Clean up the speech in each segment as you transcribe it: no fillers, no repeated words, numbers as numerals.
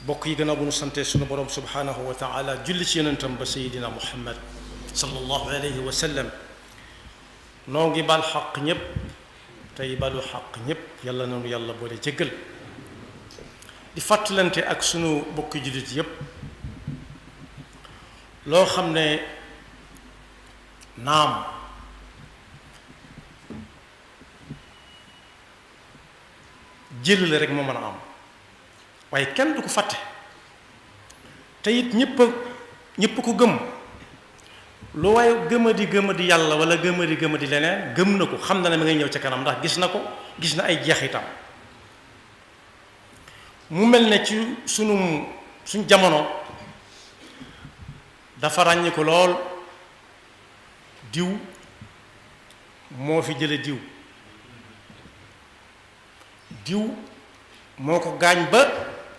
bokk yi gën a bu nu sante sunu borom subhanahu wa taala julli ci yonentam ba sayidina muhammad sallallahu alayhi wa sallam noo ngi bal xaq ñépp tey balu xaq ñépp yàlla nanu yàlla boole jéggal di fàttalante ak sunu bokki jullit yépp loo xam ne naam jël la rek moo mën a am waaye kenn du ko fàtte te it ñépp ko gëm lu waaye gëmadi yàlla wala gëmadi leneen gëm na ko xam na ne ma ngay ñëw ca kanam ndax gis na ko gis na ay jeexitam mu mel ne ci suñ jamono dafa ràññi ko lool diw moo fi jële diw moo ko gaañ ba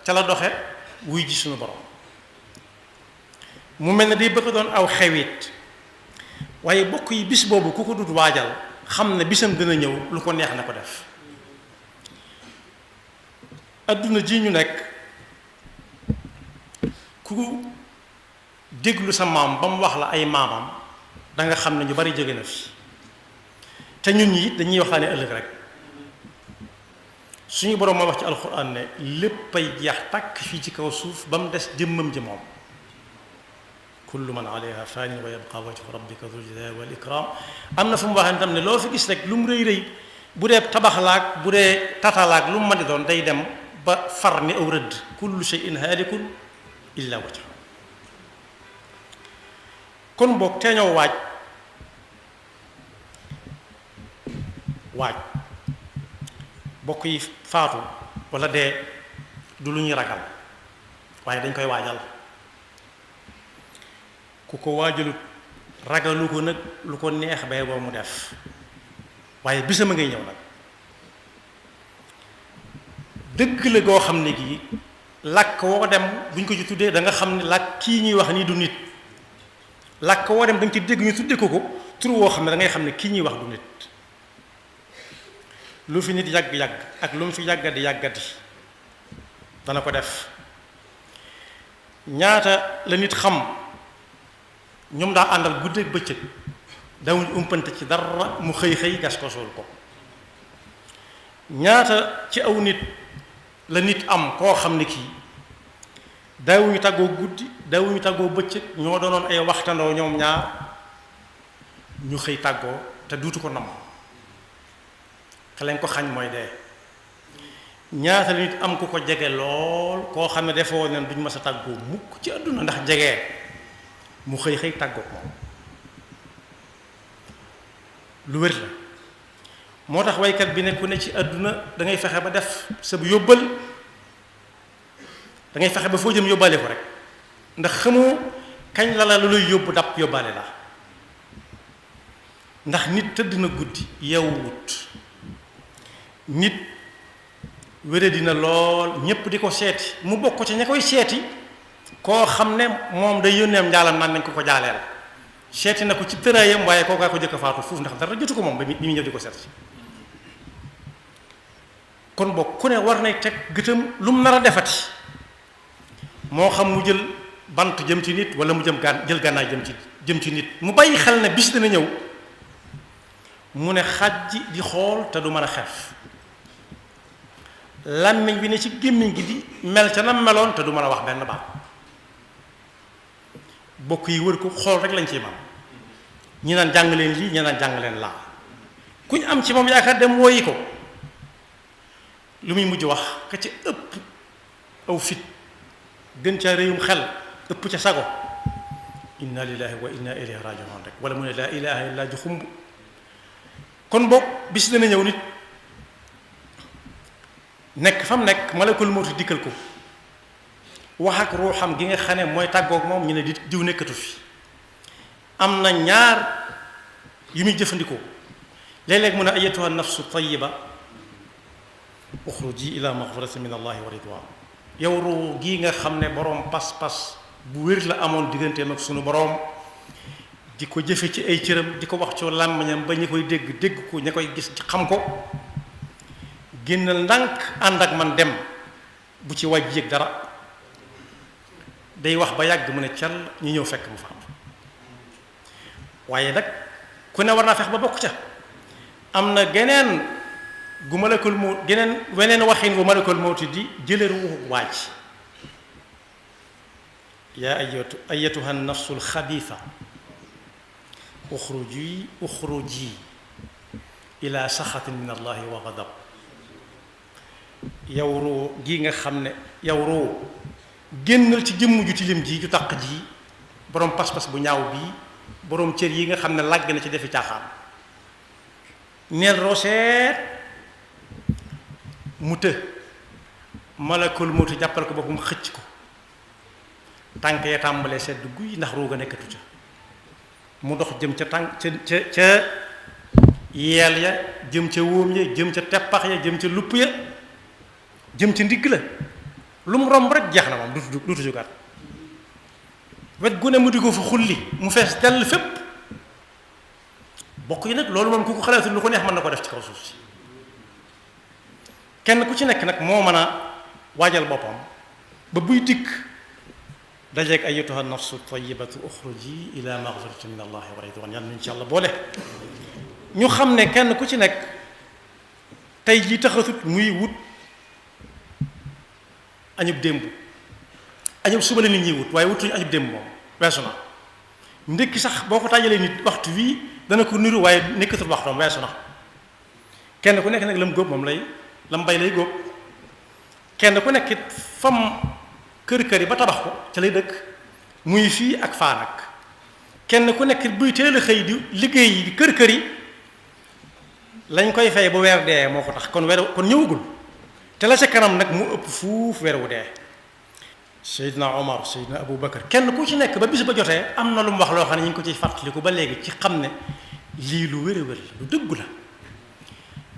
ca la doxe wuy ji suñu borom mu mel ne day bëgg doon aw xewit waaye bokk yi bis boobu ku ko dut waajal xam ne bisam dina ñëw lu ko neex na ko def adduna ji ñu nekk ku déglu sa maam ba mu wax la ay maamam da nga xam ne ñu bari jóge na fi te ñun ñi it dañuy waxtaane ëllëg rek suñu borom moo wax ci alxuraan ne léppay jeex tàkk fii ci kaw suuf ba mu des jëmmam ji moom kullu man alayha faanin wa yabqa wajhu rabbika dhul jalali wal ikram am na fu mu waxee tam ne loo fi gis rek lu mu rëy rëy bu dee tabaxlaak bu dee tatalaak lu mu mën di doon day dem ba far ni aw rëdd kullu shay'in haalikun illa wajha kon boog teeñoo waaj bokk yi faatu wala dee du lu ñuy ragal waaye dañ koy waajal ku ko waajalut ragalu ko nag lu ko neex bay boo mu def waaye bisama ngay ñëw nag dëgg la goo xam ne gii làkk woo dem buñ ko ci tuddee da nga xam ne làkk kii ñuy wax nii du nit làkk woo dem da nga ci dégg ñu tuddee ko tur woo xam ne da ngay xam ne kii ñuy wax du nit lu fi nit yàgg-yàgg ak lu mu fi yàggati dana ko def ñaata la nit xam ñoom daa àndal guddeeg bëccëg dawuñ umpante ci dara mu xëy gas ko suul ko ñaata ci aw nit la nit am koo xam ne kii daawuñu tàggoo guddi daawuñu tàggoo bëccëg ñoo doonoon ay waxtandoo ñoom ñaar ñu xëy tàggoo te duutu ko nam lañ ko xañ mooy dee ñaata la nit am ku ko jege lool koo xam ne defoo ne duñ mës a tàggoo mukk ci àdduna ndax jege mu xëy tàggoo moom lu wér la moo tax waykat bi ne ku ne ci àdduna da ngay fexe ba def sa yóbbal da ngay fexe ba foo jëm yóbbaale ko rek ndax xamoo kañ la lu lay yóbbu dab yóbbaale la ndax nit tëdd na guddi yeewut nit wére dina lool ñépp di ko seeti mu bokk ci ña koy seeti koo xam ne moom day yónneem njaalam naan nañ ko jaaleel seeti na ko ci tëraayam waaye kookaa ko jëkk faatu fuuf ndax dara jotu ko moom ba mi ñëw di ko seet kon bokk ku ne war nay teg gëtam lu mu nar a defati moo xam mu jël bant jëm ci nit wala mu jël gànnaay jëm ci nit mu bàyyi xel ne bis dina ñëw mu ne xaj di xool te du mën a xef làmmiñ bi ne ci gémmiñ gi di mel ca na meloon te du mën a wax benn baat bokk yi wër ko xool rek lañ ciy man ñi naan jàng leen lii ñi naan jàng leen laa ku ñu am ci moom yaakaar dem wooyi ko lu muy mujj wax ka ca ëpp aw fit gën ca réyum xel ëpp ca sago inna lillahi wa inna ilayhi raji'un rek wala mu ne laa ilaha illa ju xumb kon boog bis dana ñëw nit nekk fa mu nekk malakul mawti dikkal ko wax ak ruuxam gi nga xam ne mooy tàggoog moom ñu ne di diw nekkatu fi am na ñaar yu muy jëfandikoo léeg-léeg mu ne ayyatuha nafsu tayyiba uxruji ila maghfiratin min allahi wa ridwan yow ruu gii nga xam ne boroom pas-pas bu wér la amoon digganteem ak sunu boroom di ko jëfe ci ay cëram di ko wax ci làmmiñam ba ñi koy dégg ko ña koy gis ci xam ko génnal ndànk ànd ak man dem bu ci wàjj yëg dara day wax ba yàgg mu ne cal ñu ñëw fekk mu faatu waaye nag ku ne war naa fex ba bokk ca am na geneen gu malakul mawt geneen weneen waxin bu malakul mawti di jële ruuxu waaj yaa ayatuha nafsul xabiisa uxruji ila saxatin min allahi wa gadab yow ruu gi nga xam ne yow ruu génnal ci jëmm ju tilim ji ju taq ji boroom pas-pas bu ñaaw bii boroom cër yi nga xam ne làgg na ci defi caaxaan neel roseet mu të malakul mawti jàppal ko boppam xëcc ko tànk ya tàmbalee sedd guy ndax ruuga nekkatu ca mu dox jëm ca tànk ca yeel ya jëm ca wóom ya jëm ca teppax ya jëm ca lupp ya jëm ca ndigg la lu mu romb rek jeex na moom duutu jógaat wet gu ne mu di ko fa xulli mu fees dell fépp bokk yi nag loolu moom ku ko xalaatul lu ko neex mën na ko def ci kaw suuf si kenn ku ci nekk nag moo mën a waajal boppam ba buy dikk dajeeg ayyatuha nafsu tayyibatu uxruji ila magfirati min allahi wa ridwan yàlla insha allah boole ñu xam ne kenn ku ci nekk tey jii taxatut muy wut añub démb añub suba la nit ñi wut waaye wutuñu añub démb moom weesu na ndékki sax boo ko tàjjalee nit waxtu wii dana ko niru waaye nekkatul waxtoom weesu na kenn ku nekk nag lam góob moom lay lam bay lay góob kenn ku nekk it fam kër yi ba tabax ko ca lay dëkk muy fii ak faa nag kenn ku nekk buy teel a xëy di liggéey yi kër yi lañ koy fay bu weer dee moo ko tax kon ñëwagul te la ca kanam nag mu ëpp fuuf weer wu dee Seydina Omar Seydina Abou Bakar kenn ku ci nekk ba bis ba jotee am na lu mu wax loo xam ne ñu ngi ko ciy fàttaliku ba léegi ci xam ne lii lu wér a wér lu dëggu la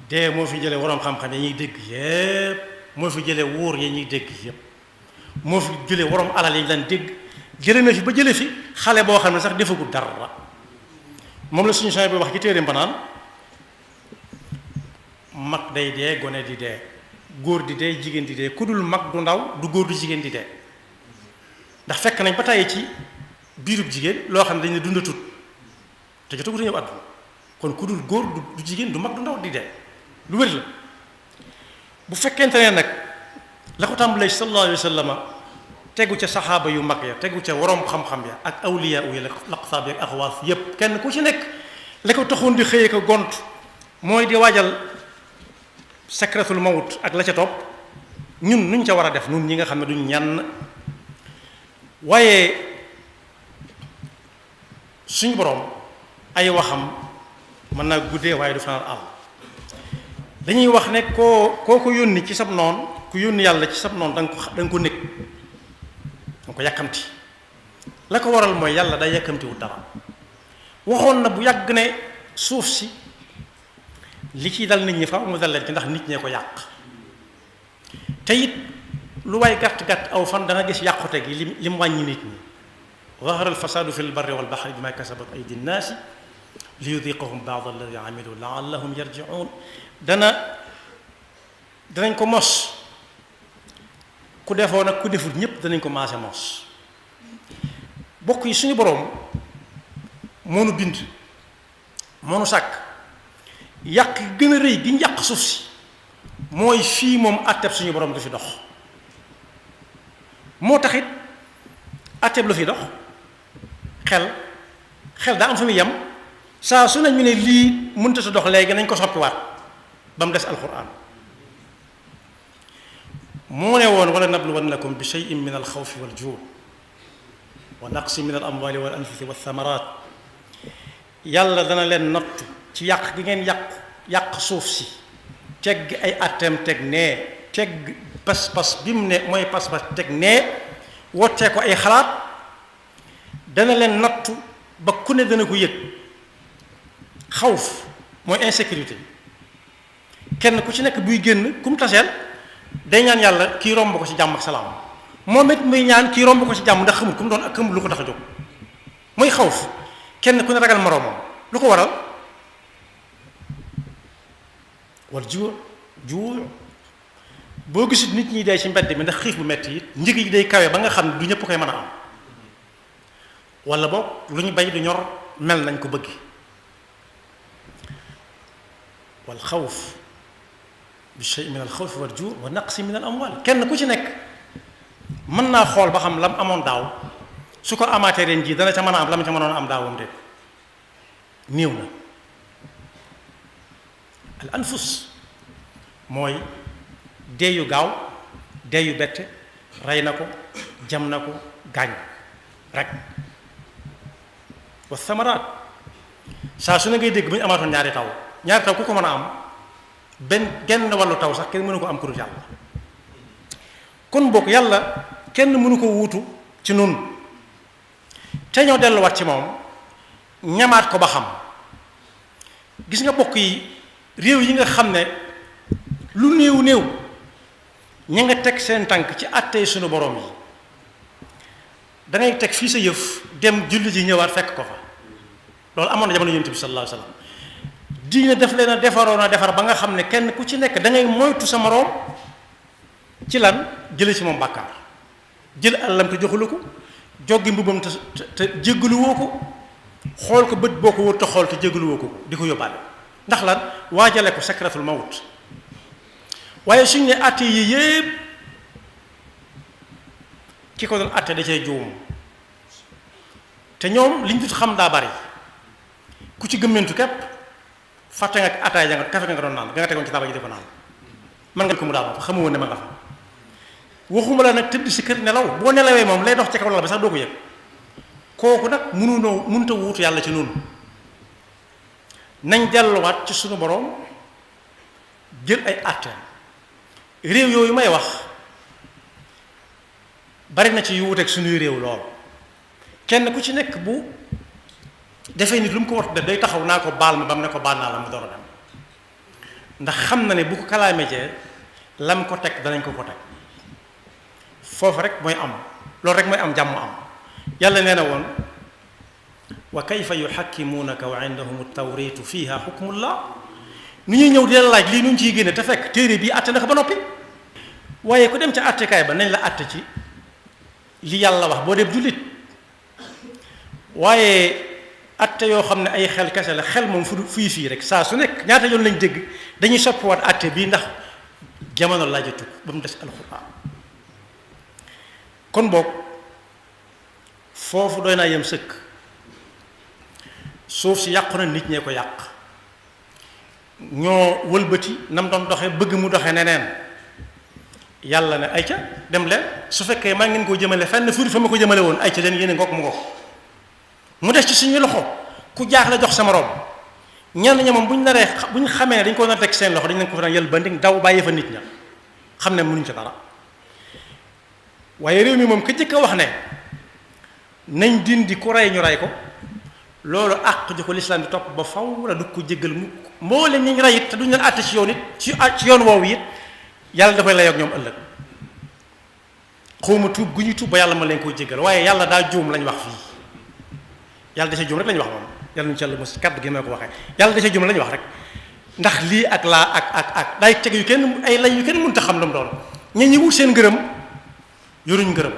dee moo fi jëlee waroom xam-xam yi ñuy dégg yépp moo fi jëlee wóor yi ñuy dégg yépp moo fi jëlee waroom alal yi ñu daan dégg jële na fi ba jële fi xale boo xam ne sax defagul dara moom la suñu sang bi wax ci téere mbanaan mag day dee gone di dee góor di dee jigéen di dee ku dul mag du ndaw du góor du jigéen di dee ndax fekk nañ ba tàyyi ci biirub jigéen loo xam ne dañ ne dundatut te jotagut a ñëw àdduna kon ku dul góor du jigéen du mag du ndaw di dee lu wér la bu fekkente ne nag la ko tàmbalee sallallahu alayhi wa sallam tegu ca saxaaba yu mag ya tegu ca waroom xam-xam ya ak awliya yi laqtaab ya ak axwaas yépp kenn ku ci nekk la ko taxoon di xëyee ko gont mooy di waajal sakratul mawt ak la ca topp ñun nuñ ca war a def ñun ñi nga xam ne duñ ñan waaye suñu boroom ay waxam mën naa guddee waaye du fanaan àll dañuy wax ne koo ko yónni ci sab noon ku yónni yàlla ci sab noon da nga ko nekk danga ko yàkkamti la ko waral mooy yàlla day yàkkamtiwul dara waxoon na bu yàgg ne suuf si li ciy dal nit ñi fa mu dal leen ci ndax nit ñee ko yàq te it lu waay gàtt-gàtt aw fan da nga gis yàqute gi li mu wàññi nit ñi zahara alfasadu fi lbarri walbaxri bima kasabat aydi nnaasi li yudiqahum baad alladi amilu laallahum yarjiun danañ ko mos ku defoon ak ku deful ñépp danañ ko maase mos bokk yi suñu boroom moo nu bind moo nu sàkk yàq gën a rëy gi ñu yàq suuf si mooy fii moom àtteb suñu boroom du fi dox moo taxit àtteb lu fi dox xel daa am fa muy yem saa su ne ñu ne lii mënta sa dox léegi nañ ko soppiwaat ba mu des alquran moo ne woon wala nabluwannakum bi shay'in min alxawfi waljuu wa naqsi min al amwali wal anfusi walthamarat yàlla dana leen nattu ci yàq gi ngeen yàq suuf si tegg ay atteem teg nee tegg pas-pas bi mu ne mooy pas-pas teg nee wottee ko ay xalaat dana leen nattu ba ku ne dana ko yëg xawf mooy insécurité kenn ku ci nekk buy génn ku mu taseel day ñaan yàlla kii romb ko ci jàmm ak salaam moom it muy ñaan kii romb ko ci jàmm ndax xamul ku mu doon ak xamul lu ko tax a jóg muy xawf kenn ku ne ragal moroomam lu ko waral wal juu boo gisul nit ñi dee ci mbedd mi ndax xiif bu metti it njëg yi day kawe ba nga xam ne du ñëpp koy mën a am wala boog lu ñu bay du ñor mel nañ ko bëgg wal xawf bi shay min al xawf wal juu wa naqsi min al amwal kenn ku ci nekk mën naa xool ba xam lam amoon daaw su ko amaatee ren jii dana ca mën a am lam ca mënoon am daawam de néew na al anfus mooy deeyu gaaw deeyu bette rey na ko jam na ko gaañ rek wa samaraat saa su ne ngay dégg bu ñu amaatoon ñaari taw ku ko mën a am genn wàllu taw sax kenn mënu ko am ku dul yàlla kon bokk yàlla kenn mënu ko wuutu ci nun te ñoo delluwaat ci moom ñamaat ko ba xam gis nga bokk yi réew yi nga xam ne lu néew ña nga teg seen tànk ci àttee sunu borom yi dangay teg fii sa yëf dem julli ji ñëwaat fekk ko fa loolu amoon na jamono yonent bi sallallahu alayhi wasallam diine def leen a defaroon a defar ba nga xam ne kenn ku ci nekk da ngay moytu sa moroom ci lan jële ci moom bàkkaar jël àllam te joxula ko joggi mbubbam te jéggaluwoo ko xool ko bët boo ko wër te xool te jéggaluwoo ko di ko yóbbaale ndax lan waajale ko sakratul mawt waaye suñ ne àtte yi yépp ki ko doon àtte da cay juum te ñoom liñ dut xam daa bari ku ci gëmmentu képp fàtte nga ataay ja nga kafe nga doon naan nga tegoon ci taabal ji di ko naan man nga ko mu daa moom xamu woon ne ma nga fa waxuma la nag tëdd si kër nelaw boo nelawee moom lay dox ci kaw lal ba sax doo ko yëg kooku nag mënta wuutu yàlla ci noonu nañ delluwaat ci sunu borom jël ay àtteem réew yooyu may wax bari na ci yu wuteeg suñuy réew lool kenn ku ci nekk bu defee nit lu mu ko war def day taxaw naa ko baal ma ba mu ne ko baal naa la mu door a dem ndax xam na ne bu ko kalaamee jee lam ko teg danañ ko teg foofu rek mooy am loolu rek mooy am jàmm am yàlla nee na woon wa kayfa yuhakkimuunaka wa indahum tawritu fiha hukmullah nu ñuy ñëw di la laaj lii nu ñu ciy génne te fekk téere bii àtte na ko ba noppi waaye ku dem ca àttekaay ba nañ la àtte ci li yàlla wax boo dem jullit waaye àtte yoo xam ne ay xel kese la xel moom fii rek saa su nekk ñaata yoon lañ dégg dañuy soppiwaat àtte bii ndax jamono laajatu ba mu des alxuraan kon boog foofu doy naa yem sëkk suuf si yàqu na nit ñee ko yàq ñoo wëlbati nam doon doxee bëgg mu doxee neneen yàlla ne ayca dem leen su fekkee maa ngeen koo jëmale fenn furit fa ma ko jëmale woon ayca leen yéene ngoog mu ngoog mu des ci suñu loxo ku jaaxle jox sa morom ñenn ña moom bu ñu xamee ne dañ ko nar teg seen loxo dañ leen ko fa daan yël ba ndig daw bàyyi fa nit ña xam ne mënuñ ca dara waaye réew mi moom ka jëkk a wax ne nañ dindi ku rey ñu rey ko loolu àq ji ko lislaam di topp ba faw la du ko jéggal mu moo leen ñu rey it te duñ leen àtte ci yoon it ci yoon woowu it yàlla da koy layoog ñoom ëllëg xawma tuub gu ñuy tuub ba yàlla ma leen koy jéggal waaye yàlla daa juum lañ wax fii yàlla da ca juum rek lañ wax moom yàlla ñu ci yàlla mos kàddu gi ma ko waxee yàlla da ca juum lañ wax rek ndax lii ak laa ak day teg yu kenn ay lay yu kenn mënut a xam lu mu doon ña ñi wut seen ngërëm yoruñ ngërëm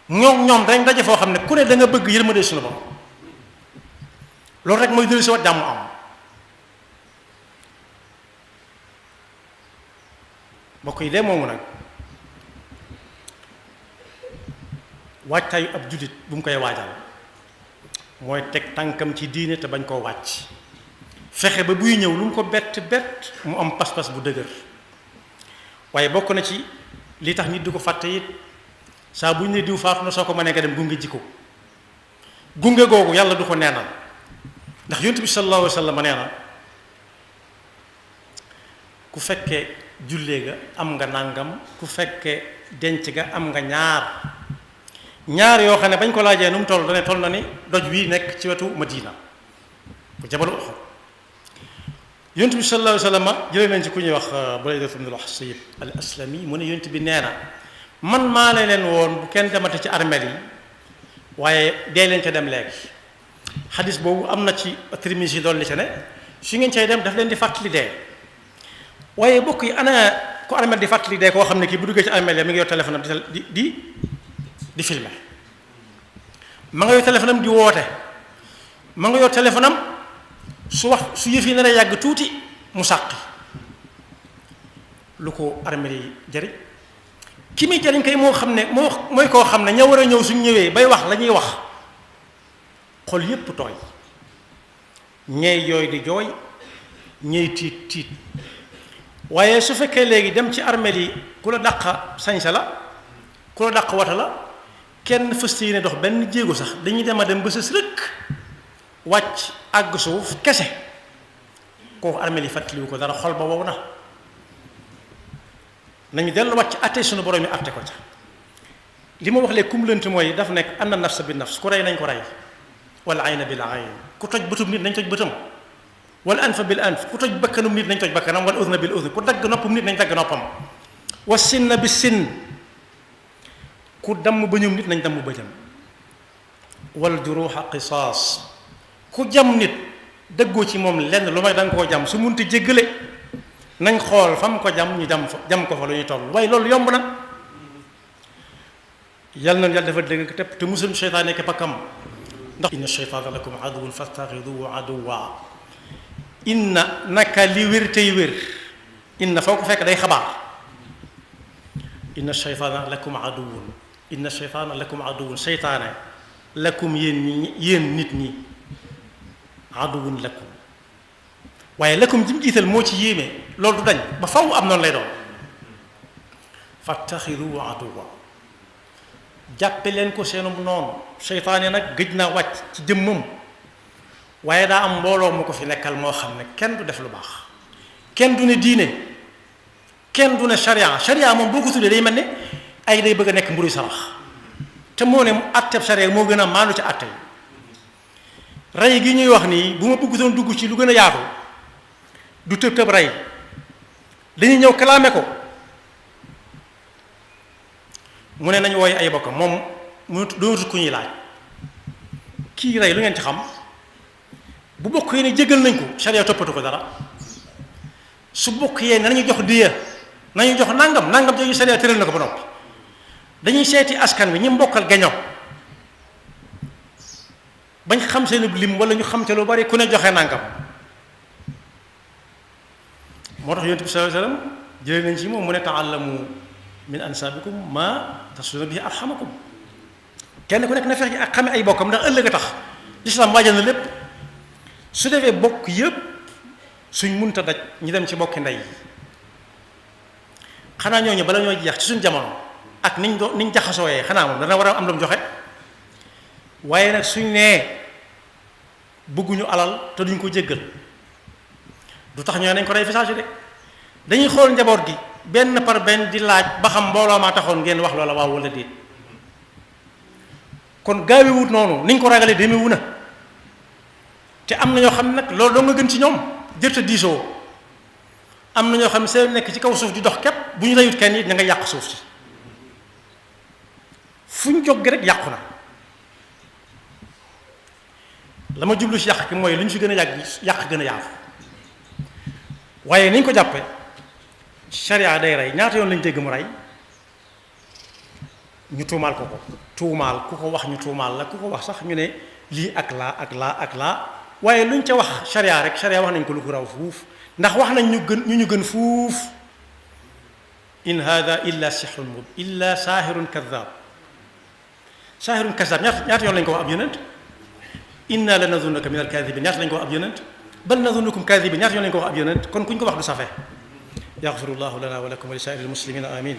ñoom dañ daje foo xam ne ku ne da nga bëgg yërmande suñu borom loolu rek mooy dellu si wat jàmm am mbokk yi de moomu nag waajtaayu ab jullit bu mu koy waajal mooy teg tànkam ci diine te bañ koo wàcc fexe ba buy ñëw lu mu ko bett mu am pas-pas bu dëgër waaye bokk na ci li tax nit di ko fàtte it saa bu ñu ne diw faatu na soo ko mënee nga dem gunge ji ko gunge googu yàlla du ko neenal ndax yonent bi sallallahu alayhi wa sallam nee na ku fekkee jullee ga am nga nàngam ku fekkee denc ga am nga ñaar yoo xam ne bañ ko laajee nu mu toll dane toll na ni doj wii nekk ci wetu Madina bu jabalu Uhud yonent bi sallallahu alayhi wa sallam jëlee nañ ci ku ñuy wax Burayda ibn al-Husayb al-Aslami mu ne yonent bi nee na man maa leen woon bu kenn demate ci armeel yi waaye dee leen ca dem léegi xadis boobu am na ci Tirmisi dolli ca ne su ngeen cay dem daf leen di fàttali dee waaye bokk yi ana ku armeel di fàttali dee koo xam ne kii bu duggee ci armeel ya mi ngi yor téléphone am di filmer ma nga yor téléphone am di woote ma nga yor téléphone am su yëf yi nar a yàgg tuuti mu sàqi lu ko armeel yi jariñ ki muy jariñ kay moo xam ne mooy koo xam ne ña war a ñëw suñ ñëwee bay wax la ñuy wax xol yépp tooy ñey yooy di jooy ñey tiit waaye su fekkee léegi dem ci armeel yi ku la dàq sañsa la ku la dàq wata la kenn fëste yi ne dox benn jéego sax dañuy dem a dem ba sës rëkk wàcc àgg suuf kese kooku armeel yi fàttaliwu ko dara xol ba wow na nañu dellu wàcc atte suñu borom yi atte ko ca li ma wax léegi kum lënt mooy daf nekk anna nafsa bi nafs ku rey nañ ko rey wal ayna bil ayn ku toj bëtum nit nañ toj bëtam wal anfa bil anf ku toj bakkanum nit nañ toj bakkanam wal udna bil udn ku dagg noppum nit nañ dagg noppam wa sinna bi sinn ku damm bëñum nit nañ damm bëñam wal juruha qisaas ku jam nit dëggoo ci moom lenn lu may da nga koo jam su munti jéggale nañ xool fam ko jam ñu jam ko fa lu ñuy toll waaye loolu yomb na yal na yàlla dafa dégg te musul seytaan nekk pakkam ndax inna sheytaana lakum aduwwun fattaxiduhu aduwwa inna naka li wér tey wér inna foo ko fekk day xabaar inna sheytaana lakum aduwwun inna sheytaana lakum aduwwun seytaane lakum yéen nit ñi aduwwun lakum waaye lakum jim jiital moo ci yéeme loolu du dañ ba faw am noonu lay doon fattaxiduhu aduwwa jàppe leen ko seenum noonu seytaane nag gëj naa wàcc ci jëmmam waaye daa am mbooloo mu ko fi nekkal moo xam ne kenn du def lu baax kenn du ne diine kenn du ne sharia moom boo ko tuddee day mel ne ay day bëgg a nekk mburu sarax te moo ne atteb sharia moo gën a maandu ci atte yi rey gi ñuy wax nii bu ma bëggutoon dugg ci lu gën a yaatu du tëb tëb rey dañuy ñëw kalaame ko mu ne nañ wooy ay bokkam moom mu doonatu ku ñuy laaj kii rey lu ngeen ci xam bu bokk yee ne jégal nañ ko sharia toppatu ko dara su bokk yee ne nañu jox diya nañu jox nangam jooju sharia tëral na ko ba noppi dañuy seeti askan wi ñi mbokkal gaño bañ xam seen lim wala ñu xam te lu bari ku ne joxe nangam moo tax yonent bi sallallahu alayhi wasallam jëlee nañ ci moom mu ne ta'allamu min ansaabikum ma tasluna bihi arhamakum kenn ku nekk na fex gi ak xame ay bokkam ndax ëllëg a tax lislaam waajal na lépp su defee bokk yëpp suñ munta daj ñu dem ci bokki ndey yi xanaa ñooñu bala ñoo jeex ci suñ jamono ak niñ jaxasooyee xanaa moom dana war a am lu mu joxe waaye nag suñ nee bëgguñu alal te duñ ko jéggal du tax ñoo nañ ko rey fisage de dañuy xool njaboot gi benn par benn di laaj ba xam mbooloo maa taxoon ngeen wax loola waaw wala déet kon gaawewut noonu niñ ko ragalee demewu na te am na ñoo xam ne nag loolu doo nga gën ci ñoom jërta diisoo am na ñoo xam ne seen nekk ci kaw suuf di dox képp bu ñu reyut kenn it ña nga yàq suuf si fu ñu jóg rek yàqu na la ma jublu si yàq ki mooy lu ñu fi gën a yàq gën a yaatu waaye niñ ko jàppe sharia day rey ñaata yoon lañ dégg mu rey ñu tuumaal ko tuumaal ku ko wax ñu tuumaal la ku ko wax sax ñu ne lii ak laa waaye luñ ca wax sharia rek sharia wax nañ ko lu ko raw fuuf ndax wax nañ ñu gën fuuf in hada illa saahirun kadhab ñaata yoon lañ ko wax ab yonent inna la nazunnaka min al-kadhibin ñaata lañ ko wax ab yonent bal nazunnukum kadhibin ñaata yoon lañ ko wax ab yonent kon kuñ ko wax du safe yaxfirullahu lana wa lakum wa li saa'iril muslimina amin